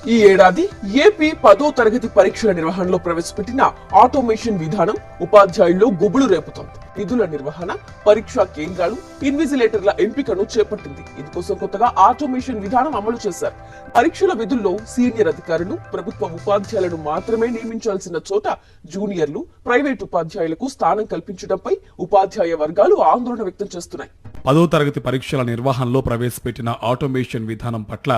ఈ ఏడాది ఏపీ 10వ తరగతి పరీక్షల నిర్వహణలో ప్రవేశపెట్టిన ఆటోమేషన్ విధానం ఉపాధ్యాయుల్లో గుబులు రేపుతోంది. నిధుల నిర్వహణ, పరీక్షా కేంద్రాలు, ఇన్విజిలేటర్ల ఎంపికను చేపట్టింది. ఇందుకోసం కొత్తగా ఆటోమేషన్ విధానం అమలు చేశారు. పరీక్షల విధుల్లో సీనియర్ అధికారులు, ప్రభుత్వ ఉపాధ్యాయులను మాత్రమే నియమించాల్సిన చోట జూనియర్లు, ప్రైవేటు ఉపాధ్యాయులకు స్థానం కల్పించడంపై ఉపాధ్యాయ వర్గాలు ఆందోళన వ్యక్తం చేస్తున్నాయి. 10వ తరగతి పరీక్షల నిర్వహణలో ప్రవేశపెట్టిన ఆటోమేషన్ విధానం పట్ల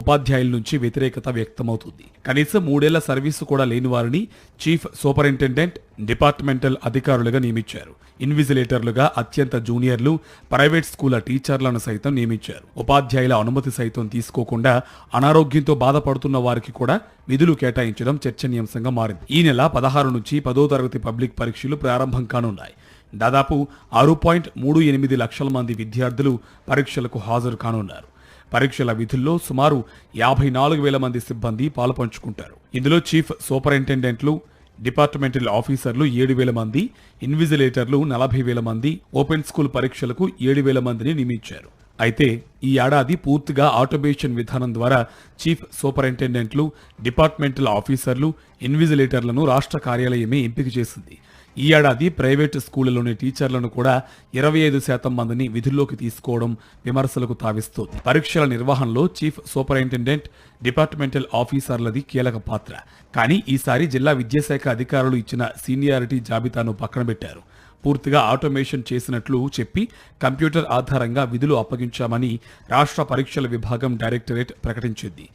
ఉపాధ్యాయుల నుంచి వ్యతిరేకత వ్యక్తమవుతుంది. కనీసం 3 ఏళ్ల సర్వీసు కూడా లేని వారిని చీఫ్ సూపరింటెండెంట్, డిపార్ట్మెంటల్ అధికారులుగా నియమించారు. ఇన్విజిలేటర్లుగా అత్యంత జూనియర్లు, ప్రైవేట్ స్కూళ్ల టీచర్లను సైతం నియమించారు. ఉపాధ్యాయుల అనుమతి సైతం తీసుకోకుండా అనారోగ్యంతో బాధపడుతున్న వారికి కూడా విధులు కేటాయించడం చర్చనీయాంశంగా మారింది. ఈ నెల 16 నుంచి 10వ తరగతి పబ్లిక్ పరీక్షలు ప్రారంభం కానున్నాయి. దాదాపు 6.38 లక్షల మంది విద్యార్థులు పరీక్షలకు హాజరు కానున్నారు. పరీక్షల విధుల్లో సుమారు 54,000 మంది సిబ్బంది పాలుపంచుకుంటారు. ఇందులో చీఫ్ సూపరింటెండెంట్లు, డిపార్ట్మెంటల్ ఆఫీసర్లు 7,000 మంది, ఇన్విజిలేటర్లు 40,000 మంది, ఓపెన్ స్కూల్ పరీక్షలకు 7,000 మందిని నియమించారు. అయితే ఈ ఏడాది పూర్తిగా ఆటోమేషన్ విధానం ద్వారా చీఫ్ సూపరింటెండెంట్లు, డిపార్ట్మెంటల్ ఆఫీసర్లు, ఇన్విజిలేటర్లను రాష్ట్ర కార్యాలయమే ఎంపిక చేసింది. ఈ ఏడాది ప్రైవేటు స్కూళ్లలోని టీచర్లను కూడా 25% మందిని విధుల్లోకి తీసుకోవడం విమర్శలకు తావిస్తోంది. పరీక్షల నిర్వహణలో చీఫ్ సూపరింటెండెంట్, డిపార్ట్మెంటల్ ఆఫీసర్లది కీలక పాత్ర. కానీ ఈసారి జిల్లా విద్యాశాఖ అధికారులు ఇచ్చిన సీనియారిటీ జాబితాను పక్కన పెట్టారు. పూర్తిగా ఆటోమేషన్ చేసినట్లు చెప్పి కంప్యూటర్ ఆధారంగా విధులు అప్పగించామని రాష్ట్ర పరీక్షల విభాగం డైరెక్టరేట్ ప్రకటించింది.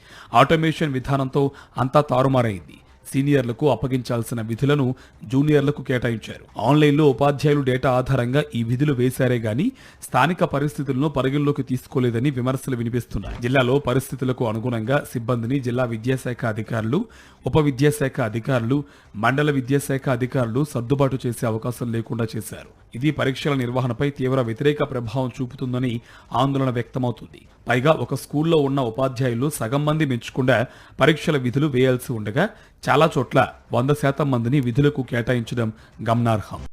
ఆటోమేషన్ విధానంతో అంతా తారుమారైంది. సీనియర్లకు అప్పగించాల్సిన విధులను జూనియర్లకు కేటాయించారు. ఆన్లైన్లో ఉపాధ్యాయులు డేటా ఆధారంగా ఈ విధులు వేశారే గాని స్థానిక పరిస్థితులను పరిగణలోకి తీసుకోలేదని విమర్శలు వినిపిస్తున్నాయి. జిల్లాలో పరిస్థితులకు అనుగుణంగా సిబ్బందిని జిల్లా విద్యాశాఖ అధికారులు, ఉప విద్యాశాఖ అధికారులు, మండల విద్యాశాఖ అధికారులు సర్దుబాటు చేసే అవకాశం లేకుండా చేశారు. ఇది పరీక్షల నిర్వహణపై తీవ్ర వ్యతిరేక ప్రభావం చూపుతుందని ఆందోళన వ్యక్తమవుతుంది. పైగా ఒక స్కూల్లో ఉన్న ఉపాధ్యాయులు సగం మంది మెచ్చకుండా పరీక్షల విధులు వేయాల్సి ఉండగా చాలా చోట్ల 100% మందిని విధులకు కేటాయించడం గమనార్హం.